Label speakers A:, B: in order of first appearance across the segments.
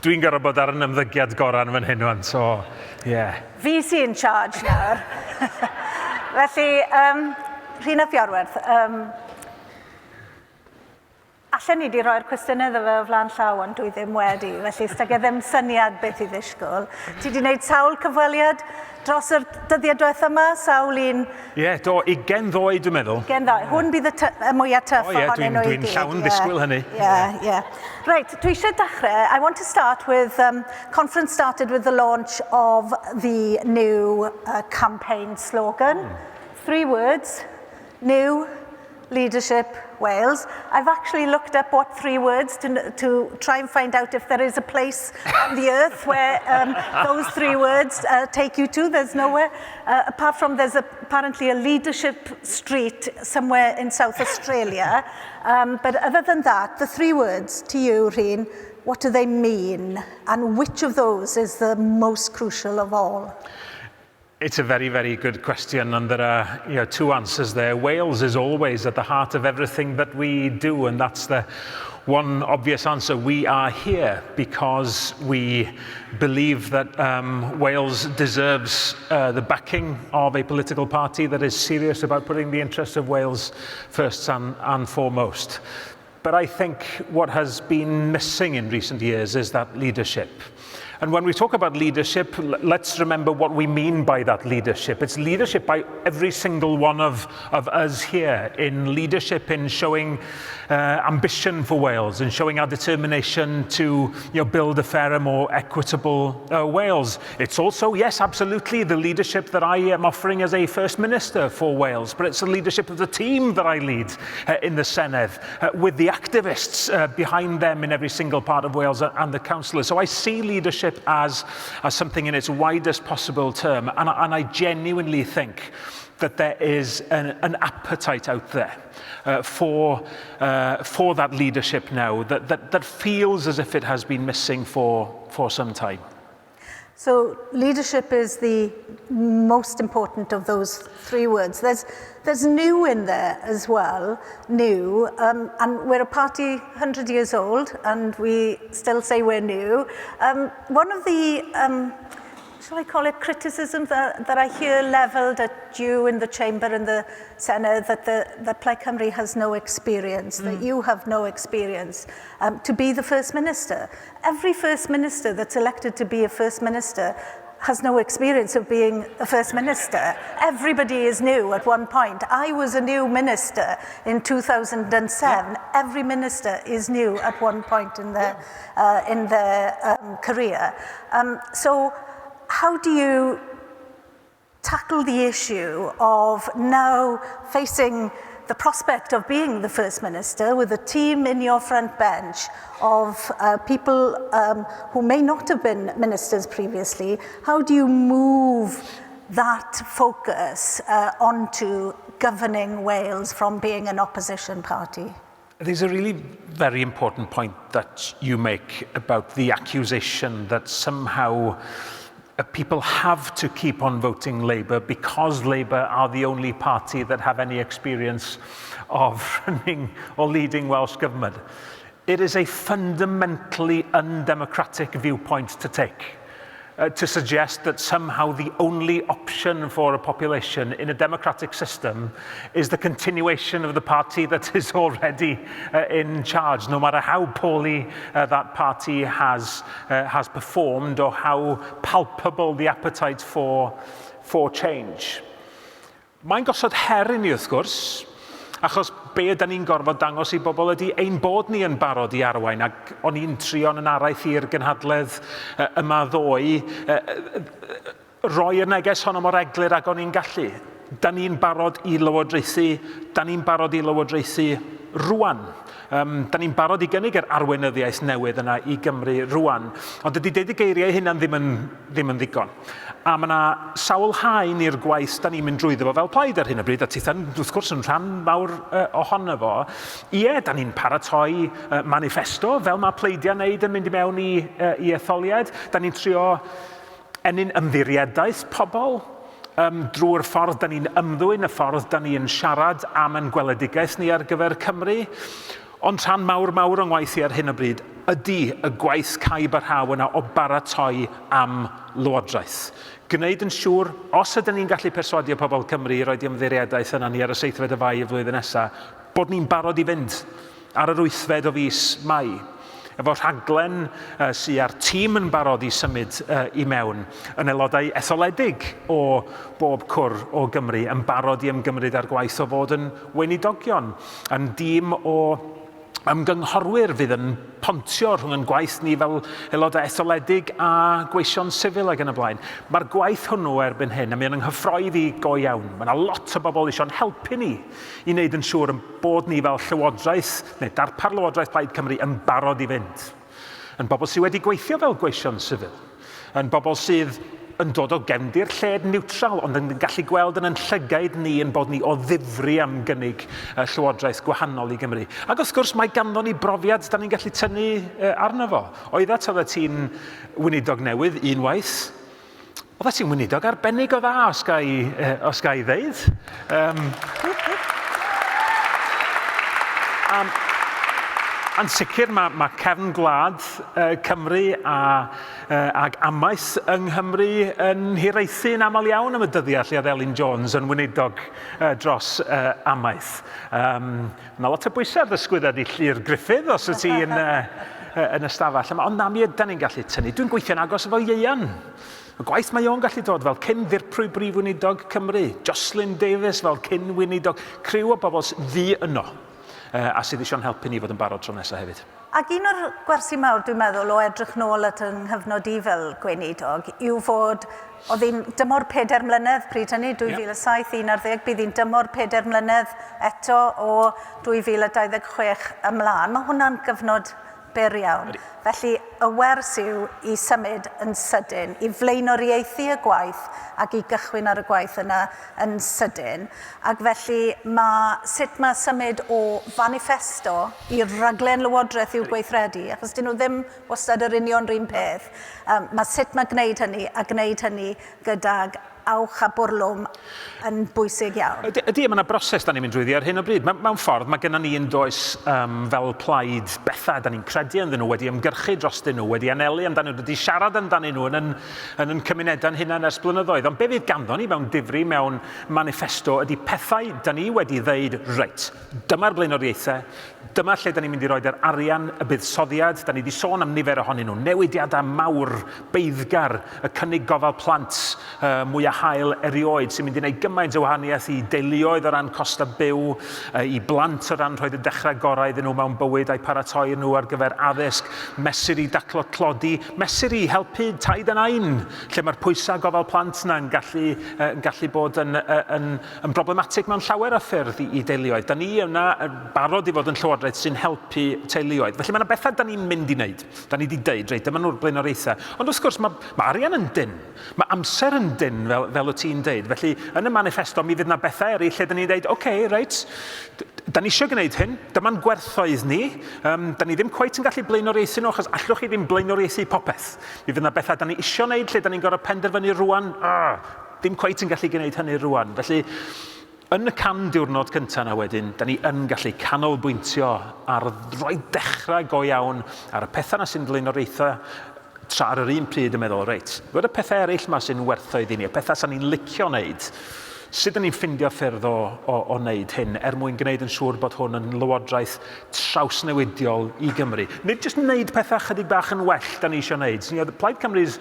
A: Dwi'n gorfod bod ar yn ymddygiad gorau yn fan hyn wan, so, yeah.
B: Fi sy'n charge nawr. Felly, Rhun ap Iorwerth, allan ni wedi rhoi'r cwestiynau iddo fe o flaen llaw, ond dwi ddim wedi, felly styg e ddim syniad beth i ddisgwyl. Ti wedi gwneud sawl cyfweliad dros yr dyddiau diwethaf yma, sawl un?
A: Ie, do, 20 ddoe, dwi'n meddwl.
B: 20 ddoe. Hwn bydd y mwyaf tyff ohonyn nhw i gyd.
A: Dwi'n llawn disgwyl hynny.
B: Right, dwi eisiau dechrau. I want to start with, conference started with the launch of the new campaign slogan. 3 words, new, leadership, Wales. I've actually looked up what 3 words to try and find out if there is a place on the earth where those 3 words take you to. There's nowhere, apart from there's apparently a leadership street somewhere in South Australia. But other than that, the 3 words to you, Rhun, what do they mean? And which of those is the most crucial of all?
A: It's a very, very good question, and there are 2 answers there. Wales is always at the heart of everything that we do, and that's the one obvious answer. We are here because we believe that Wales deserves the backing of a political party that is serious about putting the interests of Wales first and foremost. But I think what has been missing in recent years is that leadership. And when we talk about leadership, let's remember what we mean by that leadership. It's leadership by every single one of us here, in leadership in showing ambition for Wales and showing our determination to build a fairer, more equitable Wales. It's also, yes, absolutely, the leadership that I am offering as a First Minister for Wales, but it's the leadership of the team that I lead in the Senedd, with the activists behind them in every single part of Wales and the councillors. So I see leadership as something in its widest possible term, and I genuinely think that there is an appetite out there for that leadership now that feels as if it has been missing for some time.
B: So leadership is the most important of those 3 words. There's new in there as well, new, and we're a party 100 years old, and we still say we're new. One of the, shall I call it, criticisms that I hear levelled at you in the Chamber and the Senedd, that Plaid Cymru has no experience, that you have no experience to be the First Minister. Every First Minister that's elected to be a First Minister has no experience of being a First Minister. Everybody is new at one point. I was a new minister in 2007. Every minister is new at one point in their career. So how do you tackle the issue of now facing the prospect of being the First Minister with a team in your front bench of people who may not have been ministers previously? How do you move that focus onto governing Wales from being an opposition party?
A: There's a really very important point that you make about the accusation that somehow people have to keep on voting Labour because Labour are the only party that have any experience of running or leading Welsh government. It is a fundamentally undemocratic viewpoint to take, to suggest that somehow the only option for a population in a democratic system is the continuation of the party that is already in charge, no matter how poorly that party has performed or how palpable the appetite for change. Mae'n gosod her I ni wrth gwrs, achos be ydyn ni'n gorfod dangos I bobl ydy ein bod ni yn barod I arwain, ac o'n i'n trio'n yn araith i'r gynhadledd yma ddoe, roi y neges honno mor eglur ag o'n i'n gallu. Da ni'n barod I lywodraethu rwan. Da ni'n barod I gynnig yr arweinyddiaeth newydd yna I Gymru rwan. Ond dydy deud y geiriau hynna'n ddim yn ddigon. A mae yna sawl haen i'r gwaith da ni'n mynd drwyddo fo fel Plaid ar hyn o bryd, a titha'n wrth gwrs yn rhan mawr ohono fo. Ie, da ni'n paratoi manifesto, fel mae Plaidiau'n neud yn mynd I mewn I etholiad. Da ni'n trio ennyn ymddirieddaeth pobl, drwy'r ffordd da ni'n ymddwyn, y ffordd da ni'n siarad am ein gweledigaeth ni ar gyfer Cymru. Ond rhan mawr o'n gwaith i ar hyn o bryd ydy y gwaith caib a rhaw yna o baratoi am lywodraeth. Gwneud yn siŵr, os ydym ni'n gallu perswadio pobl Cymru i roi'r ymddiriadaeth yna ni ar y 7 Fai y flwyddyn nesaf, bod ni'n barod i fynd ar yr 8 o fis Mai. Efo rhaglen sy'n ar tîm yn barod i symud i mewn yn aelodau etholedig o bob cwr o Gymru yn barod i ymgymryd ar gwaith o fod yn weinidogion. Yn dîm o ymgynghorwyr fydd yn pontio rhwng yn gwaith ni fel aelodau etholedig a gweision sifil ag yn y blaen. Mae'r gwaith hwnnw erbyn hyn, a mi yn nghyffroedd i go iawn. Mae yna lot o bobl eisiau'n helpu ni i wneud yn siŵr bod ni fel llywodraeth, neu darpar Lywodraeth Plaid Cymru yn barod i fynd. Yn bobl sydd wedi gweithio fel gweision sifil. Yn bobl sydd yn dod o gefndir lled niwtral, ond yn gallu gweld yn llygaid ni yn bod ni o ddifri am gynnig llywodraeth gwahanol i Gymru. Ac wrth gwrs mae ganddo ni brofiad da ni'n gallu tynnu arno fo. Oeddet oeddet ti'n weinidog newydd unwaith. Oeddet ti'n weinidog arbennig o dda, os ga i ddeud. Yn sicr mae cefn gwlad Cymru ag amaeth yng Nghymru yn hiraethu'n aml iawn am y dyddiau lle oedd Elin Jones yn weinidog dros amaeth. Mae lot o bwysau ar ddysgwyddau i Llyr Griffith os y ti yn ystafell. Ond na mi ydyn ni'n gallu tynnu. Dwi'n gweithio'n agos efo Ieuan. Y gwaith mae o'n gallu dod fel cyn ddirprwy brif weinidog Cymru. Jocelyn Davies fel cyn weinidog. Criw o bobl ddi yno. A sydd eisiau'n helpu ni fod yn barod tro nesaf hefyd.
B: Ac un o'r gwersi mawr, dwi'n meddwl, o edrych nôl at yng nghyfnod i fel gweinidog, yw fod, oedd hi'n dymor 4 mlynedd pryd hynny, 2007-11, bydd hi'n dymor 4 mlynedd eto o 2026 ymlaen. Mae hwnna'n gyfnod byr iawn. Felly, y wers yw i symud yn sydyn, i flaenoriaethu y gwaith ac i gychwyn ar y gwaith yna yn sydyn. Ac felly, sut mae symud o fanifesto i'r raglen lywodraeth i'w gweithredu, achos dyn nhw ddim wastad yr union rhan peth. Mae sut mae gwneud hynny, a gwneud hynny gydag awch a bwrlwm yn bwysig iawn.
A: Ydy, mae yna broses da ni'n mynd drwyddi ar hyn o bryd. Mewn ffordd, mae gennym ni yn does fel plaid bethau da ni'n credu ynddyn nhw, wedi ymgyrchu drostyn nhw, wedi anelu amdano nhw, wedi siarad amdano nhw yn cymunedau'n hynna'n ers blynyddoedd. Ond be fydd ganddo ni mewn difri, mewn manifesto, ydy pethau da ni wedi ddeud, reit, dyma'r blaenoriaethau, dyma lle da ni'n mynd i roi'r arian, y buddsoddiad, da ni wedi sôn am nifer ohonyn nhw, newidiadau mawr, beiddgar, y cynnig gofal plant mwy a hael erioed sy'n mynd i wneud gymaint o wahaniaeth i deuluoedd o ran costa byw, i blant o ran rhoi'r dechrau gorau iddyn nhw mewn bywyd a'i paratoi nhw ar gyfer addysg, mesur i daclo clodi, mesur i helpu taid yn ein, lle mae'r pwysau gofal plant yna'n gallu bod yn problematig mewn llawer o ffyrdd i deuluoedd. Da ni yna barod i fod yn llywodraeth sy'n helpu teuluoedd. Felly mae yna bethau da ni'n mynd i wneud. Da ni wedi deud, reit, dyma nhw'r blaenoriaethau. Ond wrth gwrs, mae arian yn dyn. Mae amser yn dyn fel wyt ti'n deud. Felly, yn y manifesto, mi fydd yna bethau eraill lle da ni'n deud, oce, reit, da ni eisiau gwneud hyn, dyma'n gwerthoedd ni, da ni ddim cweit yn gallu blaenoriaethu nhw, achos allwch chi ddim blaenoriaethu popeth. Mi fydd yna bethau da ni eisiau wneud lle da ni'n gorfod penderfynu rwan, ddim cweit yn gallu gwneud hynny rwan. Felly, yn y cam diwrnod cyntaf yna wedyn, da ni yn gallu canolbwyntio ar roi dechrau go iawn ar y pethau yna sy'n blaenoriaethu tra ar yr un pryd yn meddwl, reit, gwyd y pethau eraill yma sy'n werthoedd i ni, y pethau sy'n ni'n licio wneud, sut ydyn ni'n ffindio ffyrdd o wneud hyn mwyn gwneud yn siŵr bod hwn yn lywodraeth trawsnewidiol i Gymru. Nid jyst wneud pethau chydig bach yn well da ni eisiau wneud. You know, the Plaid Cymru's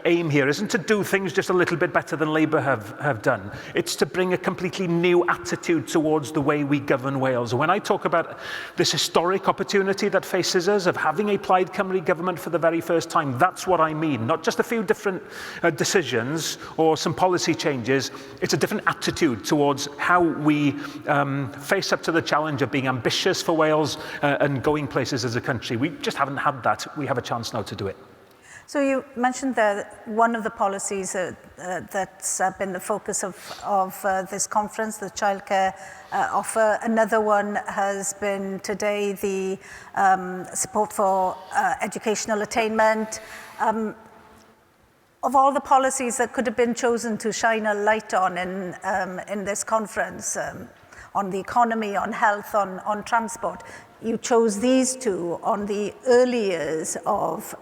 A: aim here isn't to do things just a little bit better than Labour have done. It's to bring a completely new attitude towards the way we govern Wales. When I talk about this historic opportunity that faces us of having a Plaid Cymru government for the very first time, that's what I mean. Not just a few different decisions or some policy changes. It's a different attitude towards how we face up to the challenge of being ambitious for Wales and going places as a country. We just haven't had that. We have a chance now to do it.
B: So you mentioned that one of the policies that's been the focus of this conference, the childcare offer. Another one has been today the support for educational attainment. Of all the policies that could have been chosen to shine a light on in this conference, on the economy, on health, on transport. You chose these two on the early years of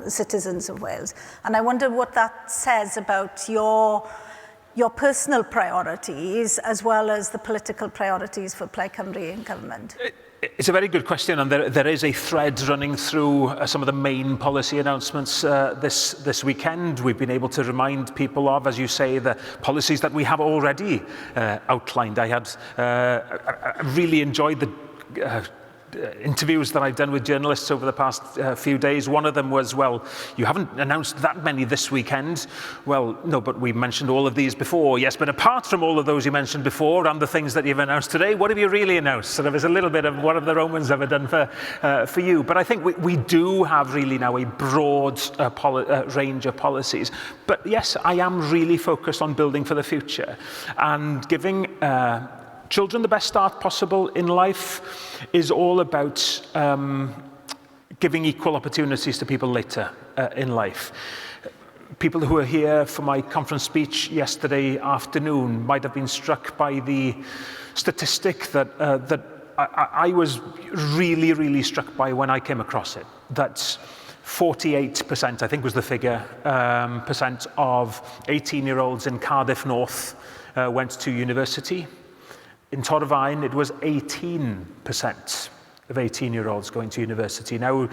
B: citizens of Wales. And I wonder what that says about your personal priorities as well as the political priorities for Plaid Cymru in government.
A: It's a very good question, and there is a thread running through some of the main policy announcements this weekend. We've been able to remind people of, as you say, the policies that we have already outlined. I really enjoyed the interviews that I've done with journalists over the past few days. One of them was, well, you haven't announced that many this weekend. Well, no, but we mentioned all of these before. Yes, but apart from all of those you mentioned before and the things that you've announced today, what have you really announced? So there was a little bit of what have the Romans ever done for you. But I think we do have really now a broad range of policies. But yes, I am really focused on building for the future and giving children the best start possible in life is all about giving equal opportunities to people later in life. People who were here for my conference speech yesterday afternoon might have been struck by the statistic that I was really, really struck by when I came across it. That 48%, I think was the figure, percent of 18-year-olds in Cardiff North went to university. In Arwain, it was 18% of 18-year-olds going to university. Now,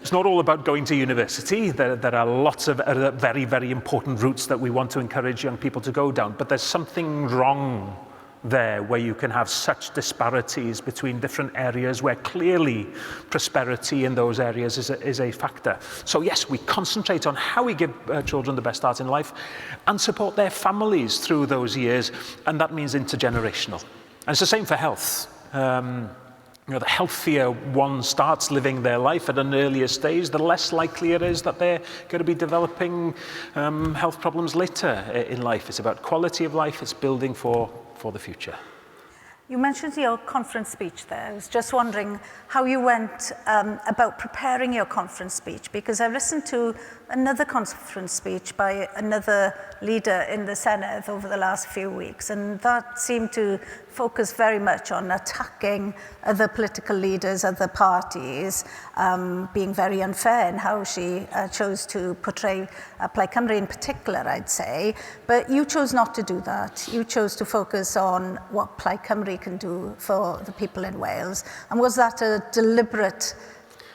A: it's not all about going to university. There are lots of very, very important routes that we want to encourage young people to go down, but there's something wrong there where you can have such disparities between different areas where clearly prosperity in those areas is a factor. So yes, we concentrate on how we give children the best start in life and support their families through those years, and that means intergenerational. And it's the same for health. The healthier one starts living their life at an earlier stage, the less likely it is that they're going to be developing health problems later in life. It's about quality of life, it's building for the future. You mentioned your conference speech there. I was just wondering how you went about preparing your conference speech, because I listened to another conference speech by another leader in the Senedd over the last few weeks, and that seemed to focus very much on attacking other political leaders, other parties, being very unfair in how she chose to portray Plaid Cymru in particular, I'd say. But you chose not to do that. You chose to focus on what Plaid Cymru can do for the people in Wales. And was that a deliberate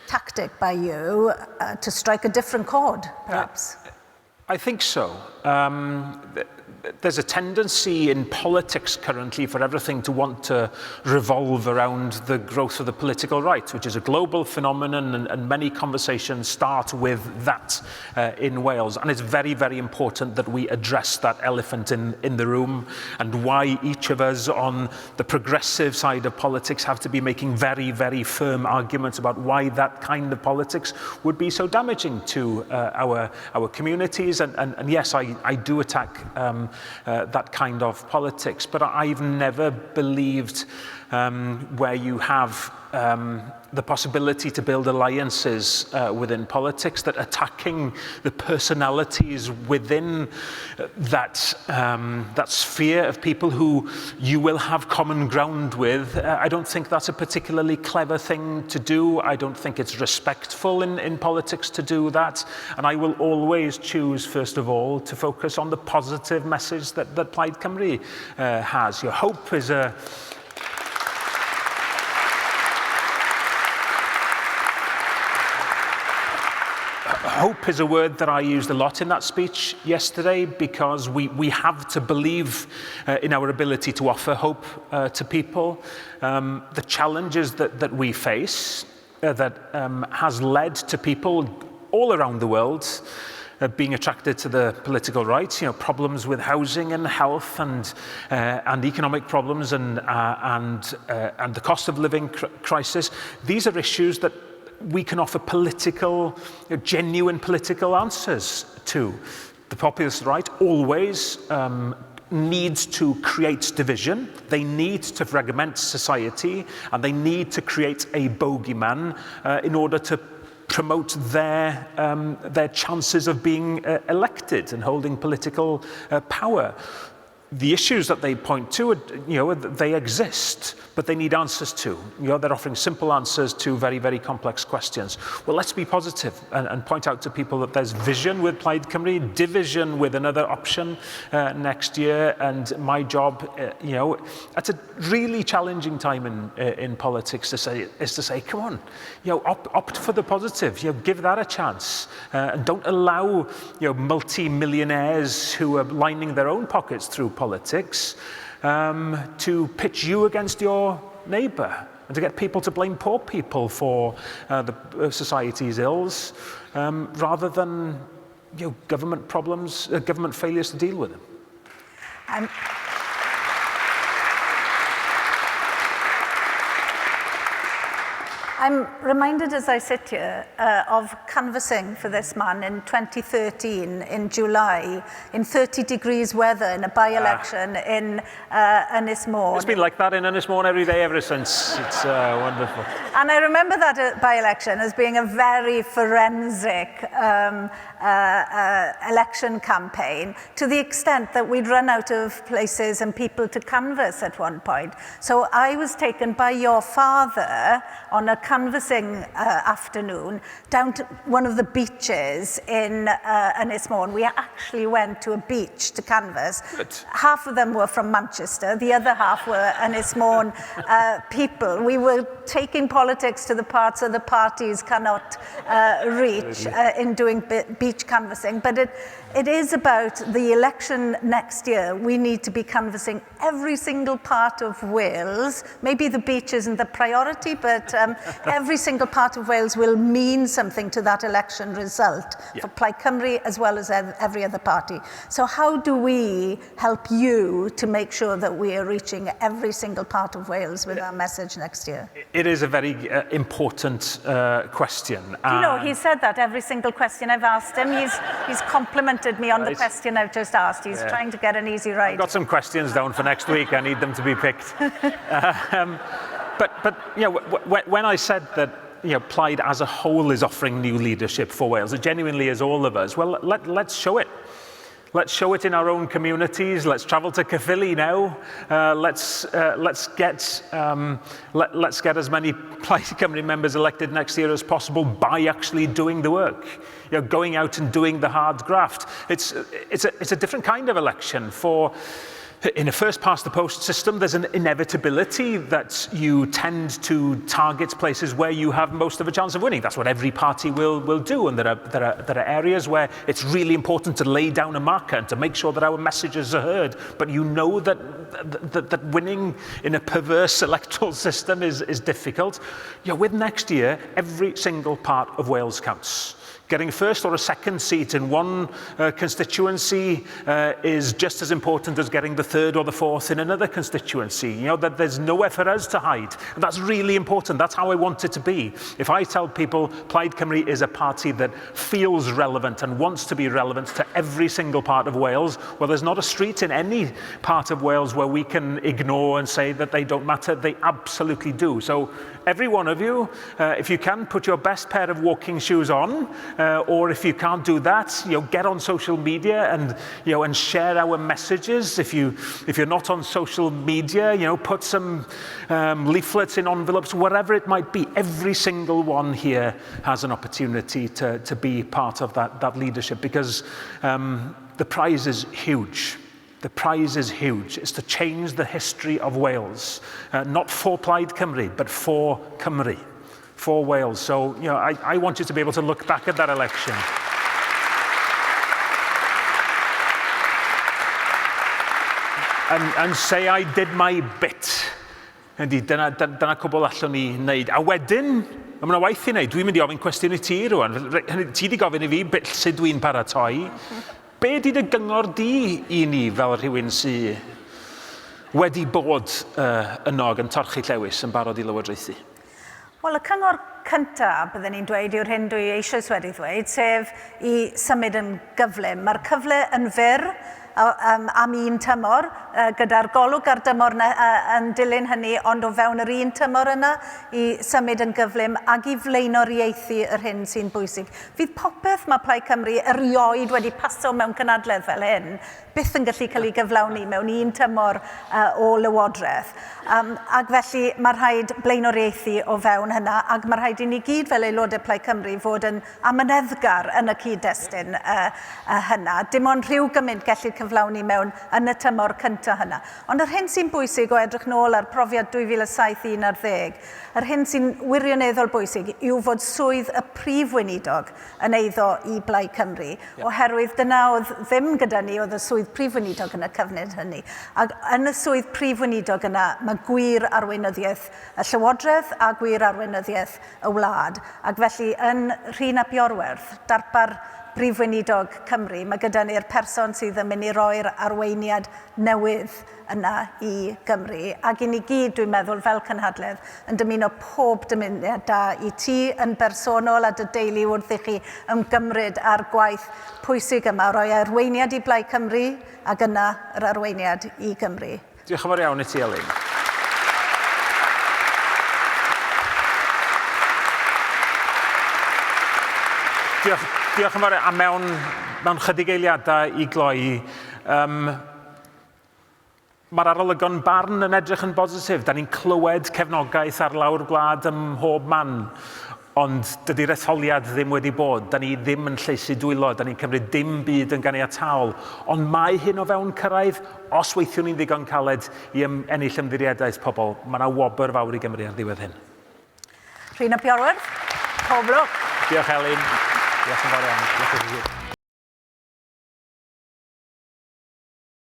A: tactic by you to strike a different chord, perhaps? I think so. There's a tendency in politics currently for everything to want to revolve around the growth of the political right, which is a global phenomenon, and many conversations start with that in Wales. And it's very, very important that we address that elephant in the room, and why each of us on the progressive side of politics have to be making very, very firm arguments about why that kind of politics would be so damaging to our communities. And yes, I do attack that kind of politics, but I've never believed where you have the possibility to build alliances within politics, that attacking the personalities within that sphere of people who you will have common ground with, I don't think that's a particularly clever thing to do. I don't think it's respectful in politics to do that. And I will always choose, first of all, to focus on the positive message that Plaid Cymru has. Your hope is a Hope is a word that I used a lot in that speech yesterday, because we have to believe in our ability to offer hope to people. The challenges that we face that has led to people all around the world being attracted to the political right, problems with housing and health and economic problems and the cost of living crisis. These are issues that we can offer genuine political answers to. The populist right always needs to create division. They need to fragment society, and they need to create a bogeyman in order to promote their chances of being elected and holding political power. the issues that they point to, they exist, but they need answers too. They're offering simple answers to very, very complex questions. Well, let's be positive and point out to people that there's vision with Plaid Cymru, division with another option next year, and my job, at a really challenging time in politics is to say, come on, opt for the positive, give that a chance, and don't allow multi-millionaires who are lining their own pockets through politics to pitch you against your neighbour and to get people to blame poor people for the society's ills rather than government problems, government failures to deal with them.
B: I'm reminded as I sit here of canvassing for this man in 2013 in July in 30 degrees weather in a by-election in Ynys Môn.
A: It's been like that in Ynys Môn every day ever since. It's wonderful.
B: And I remember that by-election as being a very forensic election campaign, to the extent that we'd run out of places and people to canvass at one point. So I was taken by your father on a canvassing afternoon down to one of the beaches in Ynys Môn. We actually went to a beach to canvass.
A: Good.
B: Half of them were from Manchester, the other half were Ynys Môn people. We were taking politics to the parts of the parties cannot reach in doing beach canvassing, but it is about the election next year. We need to be canvassing every single part of Wales. Maybe the beach isn't the priority, but every single part of Wales will mean something to that election result for Plaid Cymru as well as every other party. So how do we help you to make sure that we are reaching every single part of Wales with our message next year?
A: It is a very important question.
B: You know, he said that every single question I've asked him. He's complimented me on the question I've just asked. He's trying to get an easy ride.
A: I've got some questions down for next week. I need them to be picked. But when I said that Plaid as a whole is offering new leadership for Wales, it genuinely is all of us. Well, let's show it. Let's show it in our own communities. Let's travel to Caerphilly now. Let's get as many Plaid Cymru members elected next year as possible by actually doing the work. Going out and doing the hard graft. It's a different kind of election. In a first-past-the-post system, there's an inevitability that you tend to target places where you have most of a chance of winning. That's what every party will do, and there are areas where it's really important to lay down a marker and to make sure that our messages are heard. But you know that winning in a perverse electoral system is difficult. With next year, every single part of Wales counts. Getting a first or a second seat in one constituency is just as important as getting the third or the fourth in another constituency. That there's nowhere for us to hide. And that's really important. That's how I want it to be. If I tell people Plaid Cymru is a party that feels relevant and wants to be relevant to every single part of Wales, well, there's not a street in any part of Wales where we can ignore and say that they don't matter. They absolutely do. So every one of you, if you can, put your best pair of walking shoes on, or if you can't do that, get on social media and share our messages. If you're not on social media, put some leaflets in envelopes, whatever it might be. Every single one here has an opportunity to be part of that leadership, because the prize is huge. The prize is huge. It's to change the history of Wales, not for Plaid Cymru, but for Cymru, for Wales. So, I want you to be able to look back at that election and say, I did my bit. Dyna cwbl allwn ni wneud. A wedyn, mae yna waith i wneud. Dwi'n mynd i ofyn cwestiwn i ti rwan. Ti di gofyn i fi beth sut dwi'n paratoi. Be ydy dy gyngor di i ni fel rhywun sydd wedi bod yno yn torchi llewis yn barod i lywodraethu?
B: Wel, y cyngor cyntaf, byddwn ni'n dweud, yw'r hyn dwi eisoes wedi ddweud, sef i symud yn gyflym. Mae'r cyfle yn fyr, am un tymor, gyda'r golwg ar dymor yn dilyn hynny, ond o fewn yr un tymor yna i symud yn gyflym ac i flaenoriaethu yr hyn sy'n bwysig. Fydd popeth mae Plaid Cymru erioed wedi paso mewn cynhadledd fel hyn, byth yn gallu cael ei gyflawni mewn un tymor o lywodraeth. Ac felly mae rhaid blaenoriaethu o fewn hynna, ac mae rhaid i ni gyd fel aelodau Plaid Cymru fod yn amyneddgar yn y cyd-destun hynna. Dim ond rhyw gymaint gellir cyflawni mewn yn y tymor cyntaf hynna. Ond yr hyn sy'n bwysig o edrych nôl ar profiad 2007-2011, yr hyn sy'n wirioneddol bwysig yw fod swydd y prif weinidog yn eiddo i Blaid Cymru, oherwydd dyna oedd ddim gyda ni oedd y swydd prif weinidog yn y cyfnod hynny. Ac yn y swydd prif weinidog yna, mae gwir arweinyddiaeth y Llywodraeth a gwir arweinyddiaeth y wlad. Ac felly yn Rhun ap Iorwerth, darpar prif weinidog Cymru, mae gyda ni'r person sydd yn mynd i roi'r arweiniad newydd yna i Gymru. Ac i ni gyd, dwi'n meddwl, fel cynhadledd, yn dymuno pob dymuniad da i ti yn bersonol a dy deulu wrth i chi ymgymryd ar gwaith pwysig yma, roi arweiniad i Blaid Cymru ac yna yr arweiniad i Gymru.
A: Diolch yn fawr iawn i ti, Elin. Diolch yn fawr a mewn chydig eiliadau i gloi. Mae'r arolygon barn yn edrych yn bositif. Da ni'n clywed cefnogaeth ar lawr gwlad ym mhob man. Ond dydy'r etholiad ddim wedi bod. Da ni ddim yn lleisu dwylo. Da ni'n cymryd dim byd yn ganiataol. Ond mae hyn o fewn cyrraedd, os weithiwn ni'n ddigon caled i ennill ymddiriadaeth pobl. Mae yna wobr fawr i Gymru ar ddiwedd hyn.
B: Rhun ap Iorwerth, pob lwc.
A: Diolch Elin. Diolch yn fawr iawn. Diolch yn fawr.